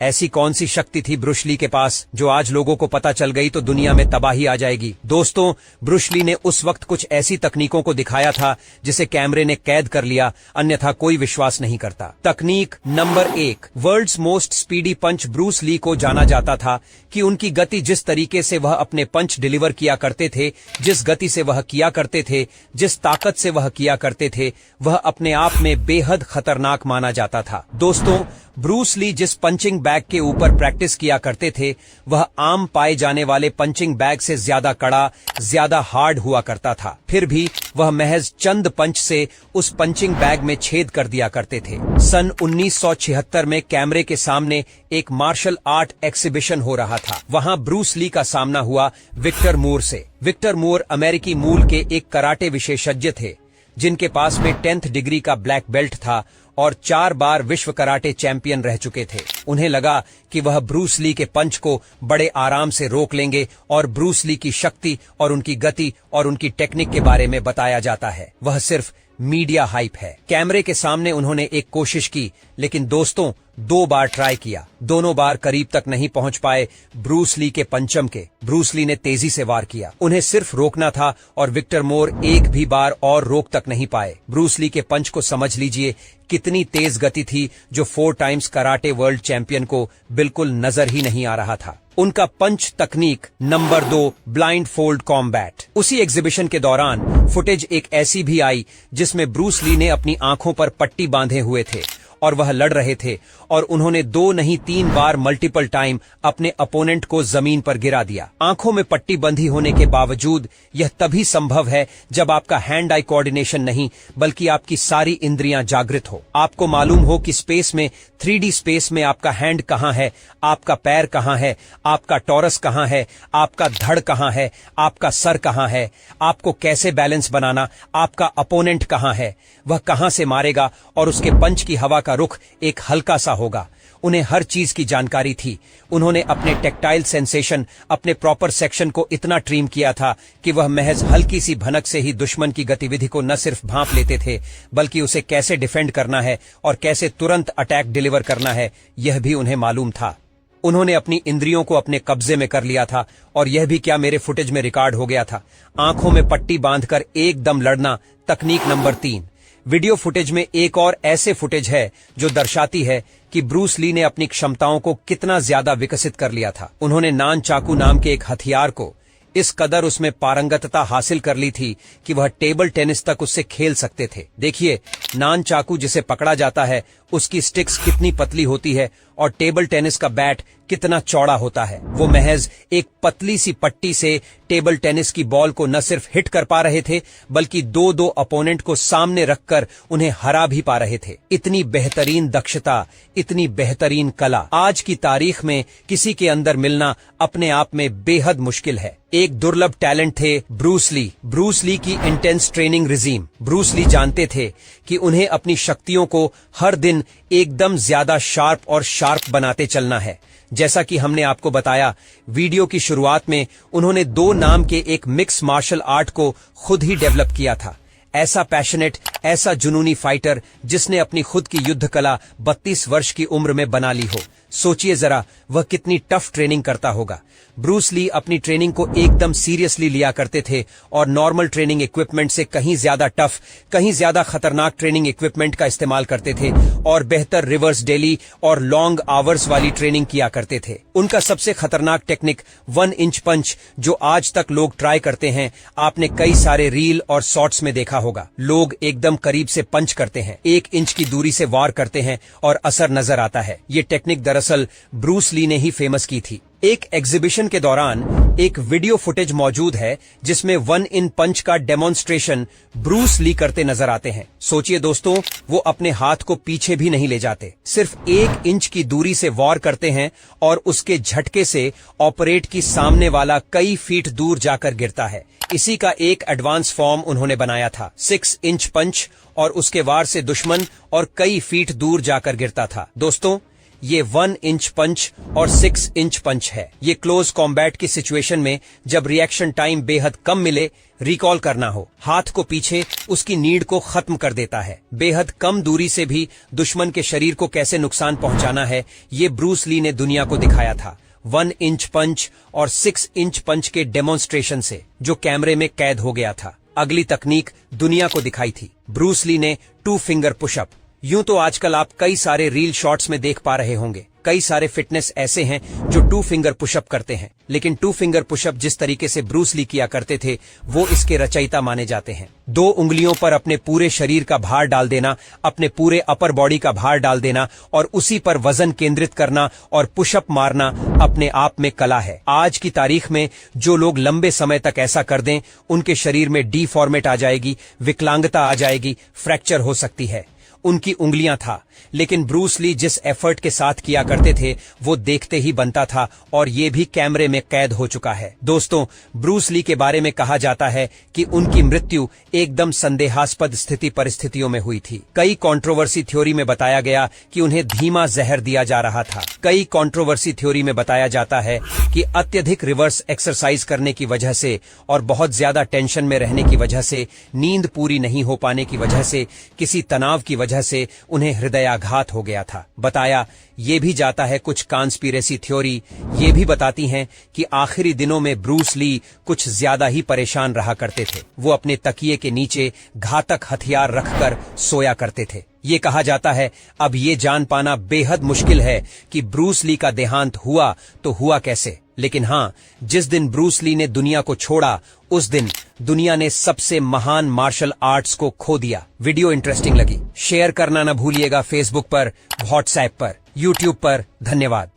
ऐसी कौन सी शक्ति थी ब्रूस ली के पास जो आज लोगों को पता चल गई तो दुनिया में तबाही आ जाएगी। दोस्तों, ब्रूस ली ने उस वक्त कुछ ऐसी तकनीकों को दिखाया था जिसे कैमरे ने कैद कर लिया, अन्यथा कोई विश्वास नहीं करता। तकनीक नंबर 1, वर्ल्ड्स मोस्ट स्पीडी पंच। ब्रूस ली को जाना जाता था कि उनकी गति, जिस तरीके से वह अपने पंच डिलीवर किया करते थे, जिस गति से वह किया करते थे, जिस ताकत से वह किया करते थे, वह अपने आप में बेहद खतरनाक माना जाता था। दोस्तों, ब्रूस ली जिस पंचिंग बैग के ऊपर प्रैक्टिस किया करते थे वह आम पाए जाने वाले पंचिंग बैग से ज्यादा कड़ा, ज्यादा हार्ड हुआ करता था। फिर भी वह महज चंद पंच से उस पंचिंग बैग में छेद कर दिया करते थे। सन 1976 में कैमरे के सामने एक मार्शल आर्ट एक्सिबिशन हो रहा था। वहां ब्रूस ली का सामना हुआ विक्टर मूर से। विक्टर मूर अमेरिकी मूल के एक कराटे विशेषज्ञ थे जिनके पास में 10th डिग्री का ब्लैक बेल्ट था और 4 बार विश्व कराटे चैंपियन रह चुके थे। उन्हें लगा कि वह ब्रूस ली के पंच को बड़े आराम से रोक लेंगे और ब्रूस ली की शक्ति और उनकी गति और उनकी टेक्निक के बारे में बताया जाता है। वह सिर्फ मीडिया हाइप है। कैमरे के सामने उन्होंने एक कोशिश की, लेकिन दोस्तों 2 बार ट्राई किया। दोनों बार करीब तक नहीं पहुंच पाए ब्रूस ली के पंचम के। ब्रूस ली ने तेजी से वार किया। उन्हें सिर्फ रोकना था और विक्टर मूर एक भी बार और रोक तक नहीं पाए। ब्रूस ली के पंच को समझ लीजिए कितनी तेज गति थी जो 4 टाइम्स कराटे वर्ल्ड चैंपियन को बिल्कुल नजर ही नहीं आ रहा था। उनका पंच तकनीक नंबर 2, ब्लाइंड फोल्ड कॉम्बैट। उसी एग्जीबिशन के दौरान फुटेज एक ऐसी भी आई जिसमें ब्रूस ली ने अपनी आंखों पर पट्टी बांधे हुए थे और वह लड़ रहे थे और उन्होंने 2 नहीं 3 बार मल्टीपल टाइम अपने अपोनेंट को जमीन पर गिरा दिया। आंखों में पट्टी बंधी होने के बावजूद यह तभी संभव है जब आपका हैंड आई कोऑर्डिनेशन नहीं बल्कि आपकी सारी इंद्रियां जागृत हो। आपको मालूम हो कि स्पेस में, 3D स्पेस में आपका हैंड कहां है, आपका पैर कहां है, आपका टॉरस कहां है, आपका धड़ कहां है, आपका सर कहां है, आपको कैसे बैलेंस बनाना, आपका अपोनेंट कहां है, वह कहां से मारेगा और उसके पंच की हवा का रुख एक हल्का सा होगा। उन्हें हर चीज की जानकारी थी। उन्होंने अपने टेक्टाइल सेंसेशन, अपने प्रॉपर सेक्शन को इतना ट्रिम किया था कि वह महज हल्की सी भनक से ही दुश्मन की गतिविधि को न सिर्फ भांप लेते थे बल्कि उसे कैसे डिफेंड करना है और कैसे तुरंत अटैक डिलीवर करना है यह भी उन्हें मालूम था। उन्होंने अपनी इंद्रियों को अपने कब्जे में कर लिया था और यह भी क्या मेरे फुटेज में रिकॉर्ड हो गया था। आंखों में पट्टी बांधकर एकदम लड़ना। तकनीक नंबर 3, वीडियो फुटेज में एक और ऐसे फुटेज है जो दर्शाती है कि ब्रूस ली ने अपनी क्षमताओं को कितना ज्यादा विकसित कर लिया था। उन्होंने नान चाकू नाम के एक हथियार को इस कदर उसमें पारंगतता हासिल कर ली थी कि वह टेबल टेनिस तक उससे खेल सकते थे। देखिए, नान चाकू जिसे पकड़ा जाता है उसकी स्टिक्स कितनी पतली होती है और टेबल टेनिस का बैट कितना चौड़ा होता है। वो महज एक पतली सी पट्टी से टेबल टेनिस की बॉल को न सिर्फ हिट कर पा रहे थे बल्कि 2-2 अपोनेंट को सामने रखकर उन्हें हरा भी पा रहे थे। इतनी बेहतरीन दक्षता, इतनी बेहतरीन कला आज की तारीख में किसी के अंदर मिलना अपने आप में बेहद मुश्किल है। एक दुर्लभ टैलेंट थे ब्रूस ली। ब्रूस ली की intense training regime. Bruce Lee जानते थे कि उन्हें अपनी शक्तियों को हर दिन एकदम ज्यादा शार्प और शार्प बनाते चलना है। जैसा कि हमने आपको बताया वीडियो की शुरुआत में, उन्होंने 2 नाम के एक मिक्स मार्शल आर्ट को खुद ही डेवलप किया था। ऐसा पैशनेट, ऐसा जुनूनी फाइटर जिसने अपनी खुद की युद्ध कला 32 वर्ष की उम्र में बना ली हो। सोचिए जरा वह कितनी टफ ट्रेनिंग करता होगा। ब्रूस ली अपनी ट्रेनिंग को एकदम सीरियसली लिया करते थे और नॉर्मल ट्रेनिंग इक्विपमेंट से कहीं ज्यादा टफ, कहीं ज्यादा खतरनाक ट्रेनिंग इक्विपमेंट का इस्तेमाल करते थे और बेहतर रिवर्स डेली और लॉन्ग आवर्स वाली ट्रेनिंग किया करते थे। उनका सबसे खतरनाक टेक्निक 1 इंच पंच जो आज तक लोग ट्राई करते हैं, आपने कई सारे रील और शॉर्ट्स में देखा होगा। लोग एकदम करीब से पंच करते हैं, 1 इंच की दूरी से वार करते हैं और असर नजर आता है। ये टेक्निक दरअसल ब्रूस ली ने ही फेमस की थी। एक एग्जीबिशन के दौरान एक वीडियो फुटेज मौजूद है जिसमें 1 इन पंच का डेमोन्स्ट्रेशन ब्रूस ली करते नजर आते हैं। सोचिए दोस्तों, वो अपने हाथ को पीछे भी नहीं ले जाते, सिर्फ 1 इंच की दूरी से वार करते हैं और उसके झटके से ऑपरेट की सामने वाला कई फीट दूर जाकर गिरता है। इसी का एक एडवांस फॉर्म उन्होंने बनाया था, 6 इंच पंच, और उसके वार से दुश्मन और कई फीट दूर जाकर गिरता था। दोस्तों, ये 1 इंच पंच और 6 इंच पंच है। ये क्लोज कॉम्बैट की सिचुएशन में जब रिएक्शन टाइम बेहद कम मिले, रिकॉल करना हो, हाथ को पीछे, उसकी नीड को खत्म कर देता है। बेहद कम दूरी से भी दुश्मन के शरीर को कैसे नुकसान पहुंचाना है, ये ब्रूस ली ने दुनिया को दिखाया था 1 इंच पंच और 6 इंच पंच के डेमोन्स्ट्रेशन से, जो कैमरे में कैद हो गया था। अगली तकनीक दुनिया को दिखाई थी ब्रूस ली ने 2 फिंगर पुशअप। यूं तो आजकल आप कई सारे रील शॉट्स में देख पा रहे होंगे, कई सारे फिटनेस ऐसे हैं जो 2 फिंगर पुशअप करते हैं, लेकिन 2 फिंगर पुशअप जिस तरीके से ब्रूस ली किया करते थे वो इसके रचयिता माने जाते हैं। 2 उंगलियों पर अपने पूरे शरीर का भार डाल देना, अपने पूरे अपर बॉडी का भार डाल देना और उसी पर वजन केंद्रित करना और पुशअप मारना अपने आप में कला है। आज की तारीख में जो लोग लंबे समय तक ऐसा कर दें, उनके शरीर में डीफॉर्मेट आ जाएगी, विकलांगता आ जाएगी, फ्रैक्चर हो सकती है। उनकी उंगलियां था, लेकिन ब्रूस ली जिस एफर्ट के साथ किया करते थे वो देखते ही बनता था, और ये भी कैमरे में कैद हो चुका है। दोस्तों, ब्रूस ली के बारे में कहा जाता है कि उनकी मृत्यु एकदम संदेहास्पद स्थिति परिस्थितियों में हुई थी। कई कंट्रोवर्सी थ्योरी में बताया गया कि उन्हें धीमा जहर दिया जा रहा था। कई कंट्रोवर्सी थ्योरी में बताया जाता है कि अत्यधिक रिवर्स एक्सरसाइज करने की वजह से और बहुत ज्यादा टेंशन में रहने की वजह से, नींद पूरी नहीं हो पाने की वजह से, किसी तनाव की वजह से उन्हें हृदयाघात हो गया था। बताया ये भी जाता है, कुछ कॉन्स्पिरेसी थ्योरी ये भी बताती हैं कि आखिरी दिनों में ब्रूस ली कुछ ज्यादा ही परेशान रहा करते थे। वो अपने तकिए के नीचे घातक हथियार रखकर सोया करते थे। ये कहा जाता है, अब ये जान पाना बेहद मुश्किल है कि ब्रूस ली का देहांत हुआ तो हुआ कैसे, लेकिन हाँ, जिस दिन ब्रूस ली ने दुनिया को छोड़ा उस दिन दुनिया ने सबसे महान मार्शल आर्ट्स को खो दिया। वीडियो इंटरेस्टिंग लगी, शेयर करना न भूलिएगा, फेसबुक पर, व्हाट्सएप पर, यूट्यूब पर। धन्यवाद।